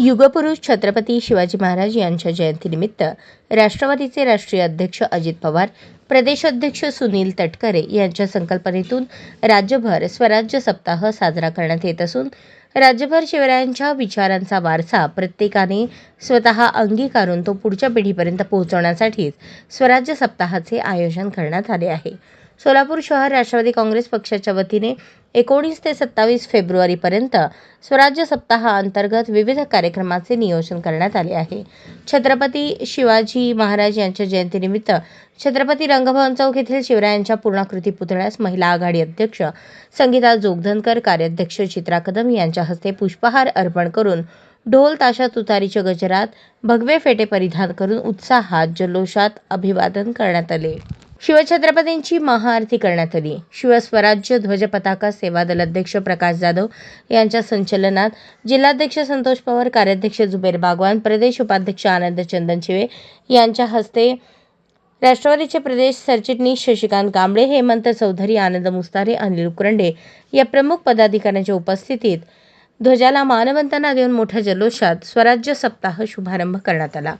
युगपुरुष छत्रपती शिवाजी महाराज यांच्या जयंतीनिमित्त राष्ट्रवादीचे राष्ट्रीय अध्यक्ष अजित पवार, प्रदेशाध्यक्ष सुनील तटकरे यांच्या संकल्पनेतून राज्यभर स्वराज्य सप्ताह साजरा करण्यात येत असून राज्यभर शिवरायांच्या विचारांचा वारसा प्रत्येकाने स्वतः अंगीकारून तो पुढच्या पिढीपर्यंत पोहोचवण्यासाठी स्वराज्य सप्ताहाचे आयोजन करण्यात आले आहे। सोलापूर शहर राष्ट्रवादी काँग्रेस पक्षाच्या वतीने 19 ते 27 फेब्रुवारीपर्यंत स्वराज्य सप्ताहाअंतर्गत विविध कार्यक्रमाचे नियोजन करण्यात आले आहे। छत्रपती शिवाजी महाराज यांच्या जयंतीनिमित्त छत्रपती रंगभवन चौक येथील शिवरायांच्या पूर्णाकृती पुतळ्यास महिला आघाडी अध्यक्ष संगीता जोगधनकर, कार्याध्यक्ष चित्रा कदम यांच्या हस्ते पुष्पहार अर्पण करून ढोल ताशा तुतारीच्या गजरात भगवे फेटे परिधान करून उत्साहात जल्लोषात अभिवादन करण्यात आले। शिवछत्रपतींची महाआरती करण्यात आली। शिवस्वराज्य ध्वज पताका सेवा दल अध्यक्ष प्रकाश जाधव यांच्या संचलनात जिल्हाध्यक्ष संतोष पवार, कार्याध्यक्ष जुबेर बागवान, प्रदेश उपाध्यक्ष आनंद चंदनशिवे यांच्या हस्ते राष्ट्रवादीचे प्रदेश सरचिटणीस शशिकांत कांबळे, हेमंत चौधरी, आनंद मुस्तारे, अनिल उकरंडे या प्रमुख पदाधिकाऱ्यांच्या उपस्थितीत ध्वजाला मानवंदना देऊन मोठ्या जल्लोषात स्वराज्य सप्ताह शुभारंभ करण्यात आला।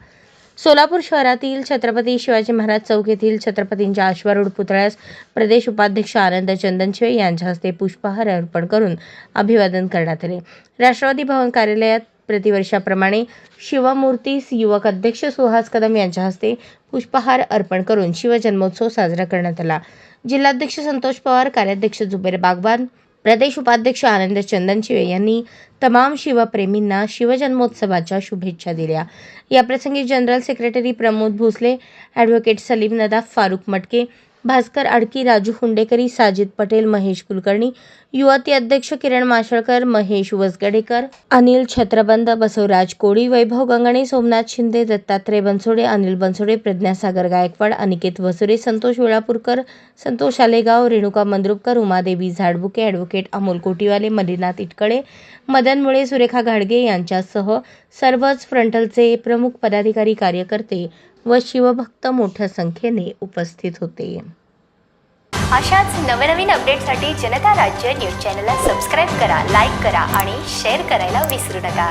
सोलापूर शहरातील छत्रपती शिवाजी महाराज चौक येथील छत्रपतींच्या अश्वारूढ पुतळ्यास प्रदेश उपाध्यक्ष आनंद चंदनशिवे यांच्या हस्ते पुष्पहार अर्पण करून अभिवादन करण्यात आले। राष्ट्रवादी भवन कार्यालयात प्रतिवर्षाप्रमाणे शिवमूर्तीस युवक अध्यक्ष सुहास कदम यांच्या हस्ते पुष्पहार अर्पण करून शिवजन्मोत्सव साजरा करण्यात आला। जिल्हाध्यक्ष संतोष पवार, कार्याध्यक्ष जुबेर बागवान, प्रदेश उपाध्यक्ष आनंद चंदनशिवे यांनी तमाम शिवप्रेमींना शिवजन्मोत्सवाच्या शुभेच्छा दिल्या। याप्रसंगी general secretary Pramod Bhosale, advocate Salim Nadaf, Farukh Matke, Bhaskar Adki, Raju हुंडेकरी, साजिद पटेल, महेश कुलकर्णी, युवती अध्यक्ष किरण माशळकर, महेश वसगडेकर, अनिल छत्रबंद, बसवराज कोळी, वैभव गंगणे, सोमनाथ शिंदे, दत्तात्रय बनसोडे, अनिल बनसोडे, प्रज्ञासागर गायकवाड, अनिकेत वसुरे, संतोष वेळापूरकर, संतोष आलेगाव, रेणुका मंद्रुपकर, उमादेवी झाडबुके, ॲडव्होकेट अमोल कोटीवाले, मल्लीनाथ इटकडे, मदन मुळे, सुरेखा घाडगे यांच्यासह सर्वच फ्रंटलचे प्रमुख पदाधिकारी, कार्यकर्ते व शिवभक्त मोठ्या संख्येने उपस्थित होते। अशाच नवनवीन अपडेटसाठी जनता राज्य न्यूज चॅनलला सबस्क्राईब करा, लाईक करा आणि शेअर करायला विसरू नका।